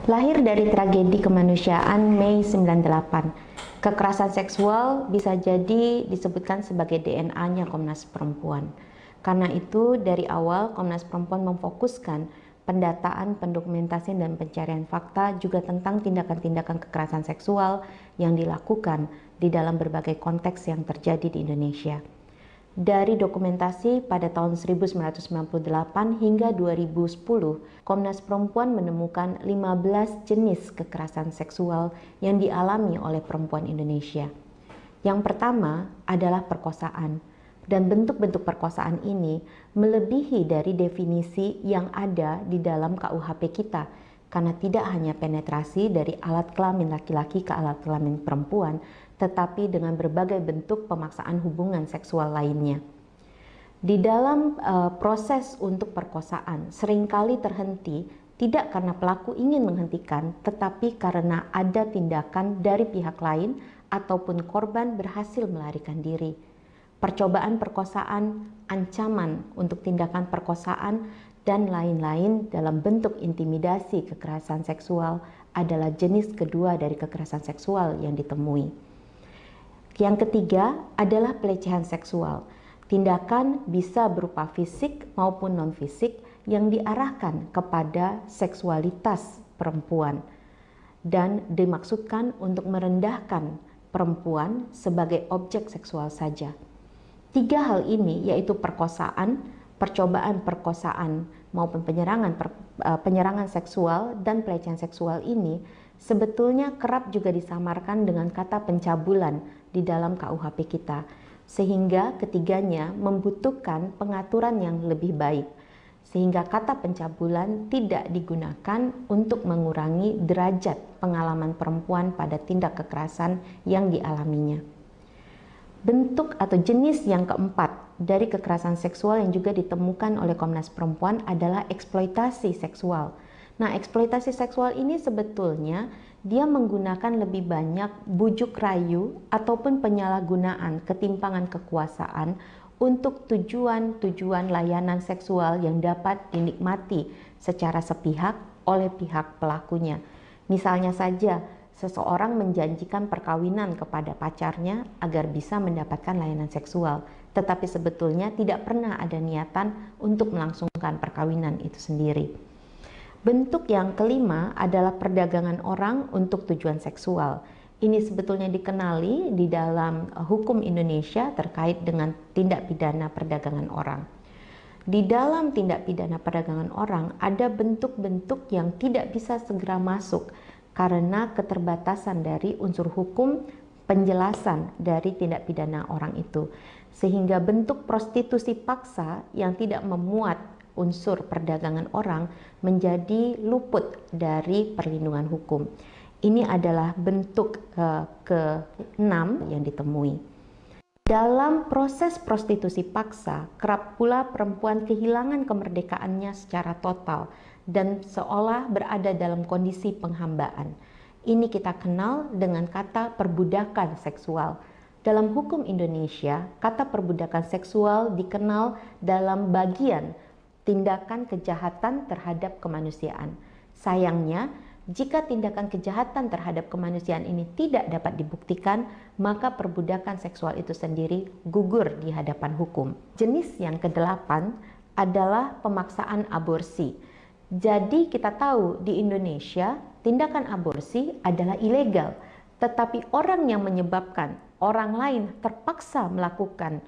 Lahir dari tragedi kemanusiaan Mei 98, kekerasan seksual bisa jadi disebutkan sebagai DNA-nya Komnas Perempuan. Karena itu, dari awal Komnas Perempuan memfokuskan pendataan, pendokumentasian, dan pencarian fakta juga tentang tindakan-tindakan kekerasan seksual yang dilakukan di dalam berbagai konteks yang terjadi di Indonesia. Dari dokumentasi pada tahun 1998 hingga 2010, Komnas Perempuan menemukan 15 jenis kekerasan seksual yang dialami oleh perempuan Indonesia. Yang pertama adalah perkosaan, dan bentuk-bentuk perkosaan ini melebihi dari definisi yang ada di dalam KUHP kita, karena tidak hanya penetrasi dari alat kelamin laki-laki ke alat kelamin perempuan, tetapi dengan berbagai bentuk pemaksaan hubungan seksual lainnya. Di dalam proses untuk perkosaan seringkali terhenti tidak karena pelaku ingin menghentikan, tetapi karena ada tindakan dari pihak lain ataupun korban berhasil melarikan diri. Percobaan perkosaan, ancaman untuk tindakan perkosaan, dan lain-lain dalam bentuk intimidasi kekerasan seksual adalah jenis kedua dari kekerasan seksual yang ditemui. Yang ketiga adalah pelecehan seksual. Tindakan bisa berupa fisik maupun non-fisik yang diarahkan kepada seksualitas perempuan dan dimaksudkan untuk merendahkan perempuan sebagai objek seksual saja. Tiga hal ini, yaitu perkosaan, percobaan perkosaan maupun penyerangan seksual dan pelecehan seksual ini sebetulnya kerap juga disamarkan dengan kata pencabulan di dalam KUHP kita, sehingga ketiganya membutuhkan pengaturan yang lebih baik, sehingga kata pencabulan tidak digunakan untuk mengurangi derajat pengalaman perempuan pada tindak kekerasan yang dialaminya. Bentuk atau jenis yang keempat dari kekerasan seksual yang juga ditemukan oleh Komnas Perempuan adalah eksploitasi seksual. Nah, eksploitasi seksual ini sebetulnya dia menggunakan lebih banyak bujuk rayu ataupun penyalahgunaan ketimpangan kekuasaan untuk tujuan-tujuan layanan seksual yang dapat dinikmati secara sepihak oleh pihak pelakunya. Misalnya saja, seseorang menjanjikan perkawinan kepada pacarnya agar bisa mendapatkan layanan seksual, tetapi sebetulnya tidak pernah ada niatan untuk melangsungkan perkawinan itu sendiri. Bentuk yang kelima adalah perdagangan orang untuk tujuan seksual. Ini sebetulnya dikenali di dalam hukum Indonesia terkait dengan tindak pidana perdagangan orang. Di dalam tindak pidana perdagangan orang ada bentuk-bentuk yang tidak bisa segera masuk karena keterbatasan dari unsur hukum penjelasan dari tindak pidana orang itu. Sehingga bentuk prostitusi paksa yang tidak memuat unsur perdagangan orang menjadi luput dari perlindungan hukum. Ini adalah bentuk ke-6 yang ditemui. Dalam proses prostitusi paksa, kerap pula perempuan kehilangan kemerdekaannya secara total dan seolah berada dalam kondisi penghambaan. Ini kita kenal dengan kata perbudakan seksual. Dalam hukum Indonesia, kata perbudakan seksual dikenal dalam bagian tindakan kejahatan terhadap kemanusiaan. Sayangnya, jika tindakan kejahatan terhadap kemanusiaan ini tidak dapat dibuktikan, maka perbudakan seksual itu sendiri gugur di hadapan hukum. Jenis yang kedelapan adalah pemaksaan aborsi. Jadi kita tahu di Indonesia tindakan aborsi adalah ilegal, tetapi orang yang menyebabkan orang lain terpaksa melakukan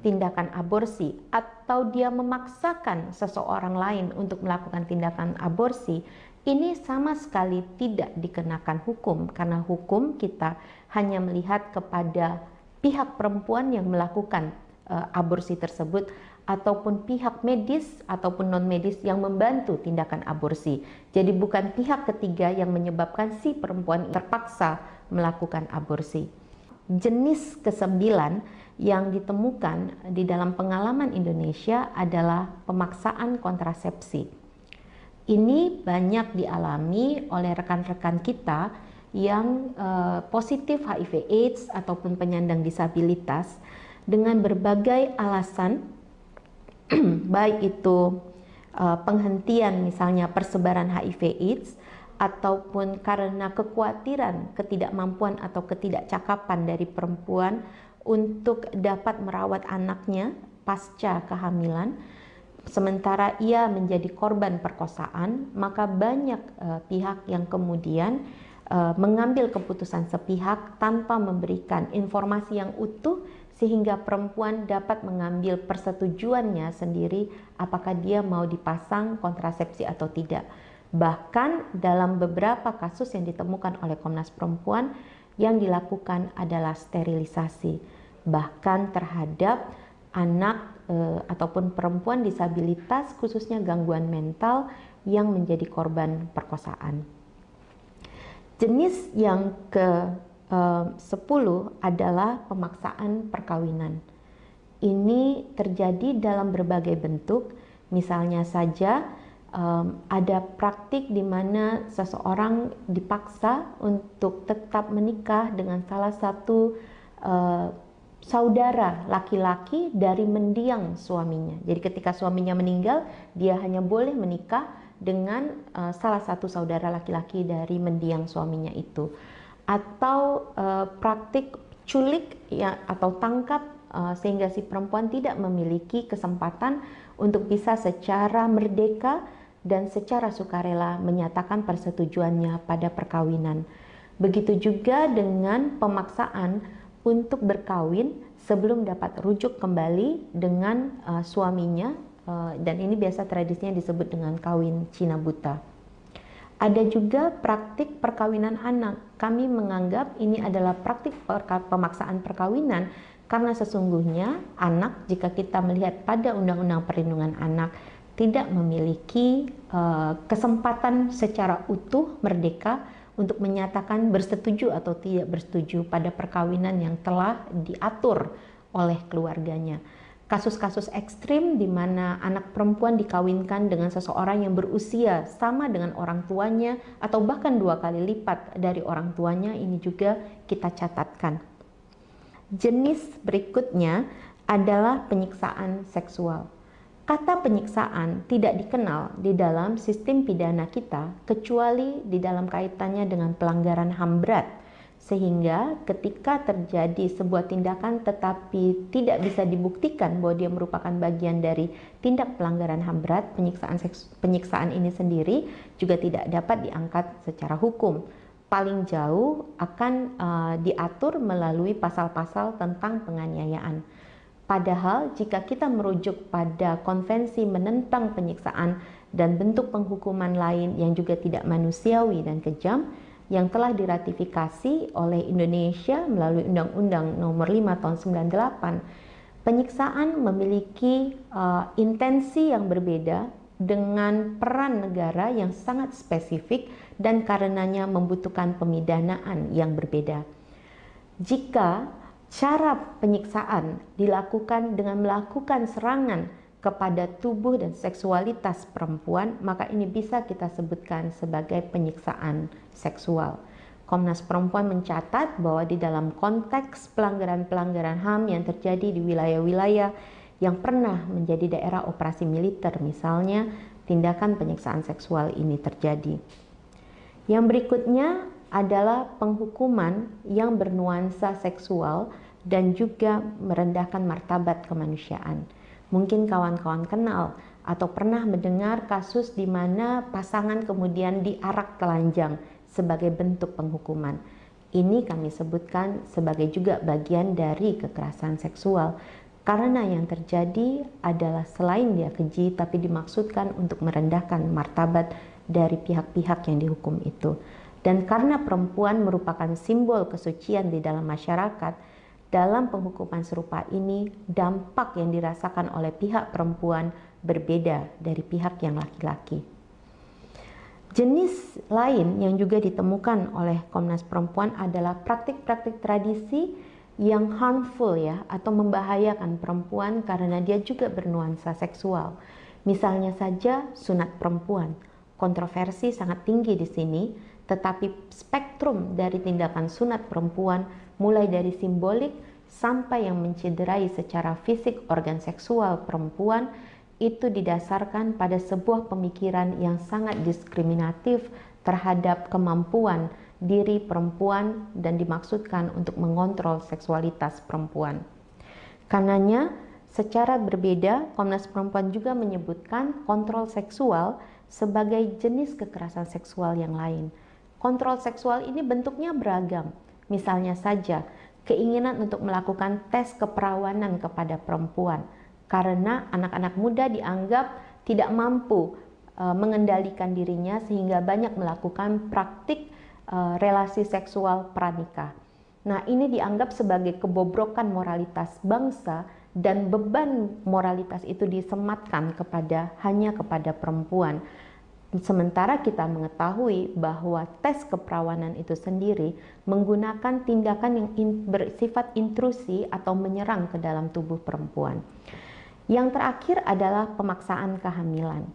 tindakan aborsi atau dia memaksakan seseorang lain untuk melakukan tindakan aborsi, ini sama sekali tidak dikenakan hukum, karena hukum kita hanya melihat kepada pihak perempuan yang melakukan aborsi tersebut ataupun pihak medis ataupun non medis yang membantu tindakan aborsi. Jadi bukan pihak ketiga yang menyebabkan si perempuan terpaksa melakukan aborsi. Jenis ke-9 yang ditemukan di dalam pengalaman Indonesia adalah pemaksaan kontrasepsi. Ini banyak dialami oleh rekan-rekan kita yang positif HIV/AIDS ataupun penyandang disabilitas dengan berbagai alasan, baik itu penghentian misalnya persebaran HIV/AIDS ataupun karena kekhawatiran ketidakmampuan atau ketidakcakapan dari perempuan untuk dapat merawat anaknya pasca kehamilan, sementara ia menjadi korban perkosaan, maka banyak pihak yang kemudian mengambil keputusan sepihak tanpa memberikan informasi yang utuh, sehingga perempuan dapat mengambil persetujuannya sendiri apakah dia mau dipasang kontrasepsi atau tidak. Bahkan dalam beberapa kasus yang ditemukan oleh Komnas Perempuan, yang dilakukan adalah sterilisasi, bahkan terhadap anak ataupun perempuan disabilitas, khususnya gangguan mental yang menjadi korban perkosaan. Jenis yang ke-10 adalah pemaksaan perkawinan. Ini terjadi dalam berbagai bentuk, misalnya saja ada praktik di mana seseorang dipaksa untuk tetap menikah dengan salah satu saudara laki-laki dari mendiang suaminya. Jadi ketika suaminya meninggal, dia hanya boleh menikah dengan salah satu saudara laki-laki dari mendiang suaminya itu. Atau praktik culik ya, atau tangkap sehingga si perempuan tidak memiliki kesempatan untuk bisa secara merdeka dan secara sukarela menyatakan persetujuannya pada perkawinan. Begitu juga dengan pemaksaan untuk berkawin sebelum dapat rujuk kembali dengan suaminya, dan ini biasa tradisinya disebut dengan kawin Cina buta. Ada juga praktik perkawinan anak. Kami menganggap ini adalah praktik pemaksaan perkawinan karena sesungguhnya anak, jika kita melihat pada Undang-Undang Perlindungan Anak, tidak memiliki kesempatan secara utuh merdeka untuk menyatakan bersetuju atau tidak bersetuju pada perkawinan yang telah diatur oleh keluarganya. Kasus-kasus ekstrim di mana anak perempuan dikawinkan dengan seseorang yang berusia sama dengan orang tuanya atau bahkan 2 kali lipat dari orang tuanya, ini juga kita catatkan. Jenis berikutnya adalah penyiksaan seksual. Kata penyiksaan tidak dikenal di dalam sistem pidana kita kecuali di dalam kaitannya dengan pelanggaran HAM berat, sehingga ketika terjadi sebuah tindakan tetapi tidak bisa dibuktikan bahwa dia merupakan bagian dari tindak pelanggaran HAM berat, penyiksaan ini sendiri juga tidak dapat diangkat secara hukum. Paling jauh akan diatur melalui pasal-pasal tentang penganiayaan. Padahal jika kita merujuk pada konvensi menentang penyiksaan dan bentuk penghukuman lain yang juga tidak manusiawi dan kejam yang telah diratifikasi oleh Indonesia melalui Undang-Undang Nomor 5 Tahun 98, penyiksaan memiliki intensi yang berbeda dengan peran negara yang sangat spesifik dan karenanya membutuhkan pemidanaan yang berbeda. Jika cara penyiksaan dilakukan dengan melakukan serangan kepada tubuh dan seksualitas perempuan, maka ini bisa kita sebutkan sebagai penyiksaan seksual. Komnas Perempuan mencatat bahwa di dalam konteks pelanggaran-pelanggaran HAM yang terjadi di wilayah-wilayah yang pernah menjadi daerah operasi militer, misalnya, tindakan penyiksaan seksual ini terjadi. Yang berikutnya adalah penghukuman yang bernuansa seksual dan juga merendahkan martabat kemanusiaan. Mungkin kawan-kawan kenal atau pernah mendengar kasus di mana pasangan kemudian diarak telanjang sebagai bentuk penghukuman. Ini kami sebutkan sebagai juga bagian dari kekerasan seksual, karena yang terjadi adalah selain dia keji, tapi dimaksudkan untuk merendahkan martabat dari pihak-pihak yang dihukum itu. Dan karena perempuan merupakan simbol kesucian di dalam masyarakat, dalam penghukuman serupa ini dampak yang dirasakan oleh pihak perempuan berbeda dari pihak yang laki-laki. Jenis lain yang juga ditemukan oleh Komnas Perempuan adalah praktik-praktik tradisi yang harmful ya, atau membahayakan perempuan karena dia juga bernuansa seksual. Misalnya saja sunat perempuan. Kontroversi sangat tinggi di sini, tetapi spektrum dari tindakan sunat perempuan mulai dari simbolik sampai yang mencederai secara fisik organ seksual perempuan itu didasarkan pada sebuah pemikiran yang sangat diskriminatif terhadap kemampuan diri perempuan dan dimaksudkan untuk mengontrol seksualitas perempuan. Karenanya, secara berbeda, Komnas Perempuan juga menyebutkan kontrol seksual sebagai jenis kekerasan seksual yang lain. Kontrol seksual ini bentuknya beragam. Misalnya saja, keinginan untuk melakukan tes keperawanan kepada perempuan karena anak-anak muda dianggap tidak mampu mengendalikan dirinya sehingga banyak melakukan praktik relasi seksual pranikah. Nah, ini dianggap sebagai kebobrokan moralitas bangsa dan beban moralitas itu disematkan hanya kepada perempuan. Sementara kita mengetahui bahwa tes keperawanan itu sendiri menggunakan tindakan yang bersifat intrusi atau menyerang ke dalam tubuh perempuan. Yang terakhir adalah pemaksaan kehamilan.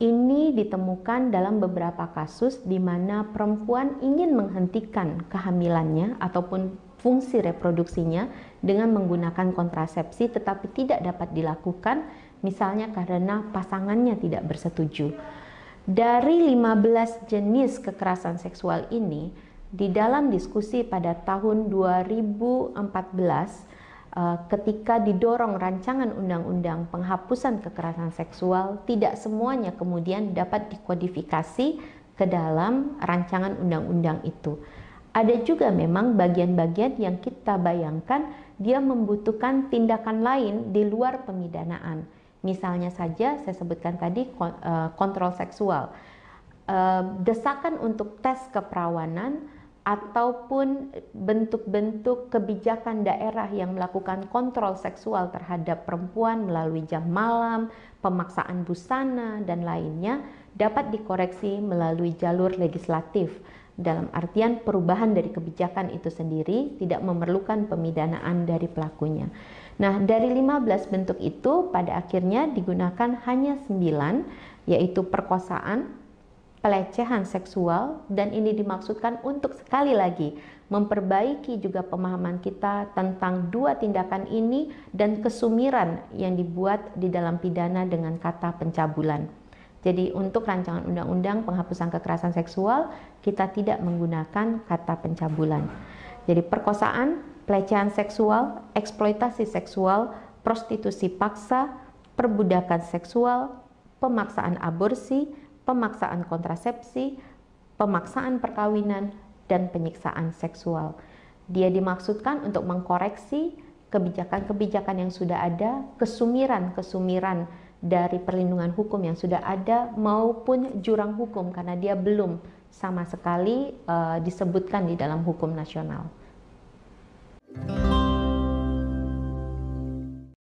Ini ditemukan dalam beberapa kasus di mana perempuan ingin menghentikan kehamilannya ataupun fungsi reproduksinya dengan menggunakan kontrasepsi tetapi tidak dapat dilakukan, misalnya karena pasangannya tidak bersetuju. Dari 15 jenis kekerasan seksual ini, di dalam diskusi pada tahun 2014 ketika didorong rancangan undang-undang penghapusan kekerasan seksual, tidak semuanya kemudian dapat dikodifikasi ke dalam rancangan undang-undang itu. Ada juga memang bagian-bagian yang kita bayangkan dia membutuhkan tindakan lain di luar pemidanaan. Misalnya saja saya sebutkan tadi kontrol seksual, desakan untuk tes keperawanan, ataupun bentuk-bentuk kebijakan daerah yang melakukan kontrol seksual terhadap perempuan melalui jam malam, pemaksaan busana, dan lainnya dapat dikoreksi melalui jalur legislatif. Dalam artian perubahan dari kebijakan itu sendiri tidak memerlukan pemidanaan dari pelakunya. Nah, dari 15 bentuk itu pada akhirnya digunakan hanya 9, yaitu perkosaan, pelecehan seksual, dan ini dimaksudkan untuk sekali lagi memperbaiki juga pemahaman kita tentang dua tindakan ini dan kesumiran yang dibuat di dalam pidana dengan kata pencabulan. Jadi untuk rancangan undang-undang penghapusan kekerasan seksual kita tidak menggunakan kata pencabulan. Jadi perkosaan, pelecehan seksual, eksploitasi seksual, prostitusi paksa, perbudakan seksual, pemaksaan aborsi, pemaksaan kontrasepsi, pemaksaan perkawinan, dan penyiksaan seksual. Dia dimaksudkan untuk mengkoreksi kebijakan-kebijakan yang sudah ada, kesumiran-kesumiran dari perlindungan hukum yang sudah ada maupun jurang hukum karena dia belum sama sekali disebutkan di dalam hukum nasional.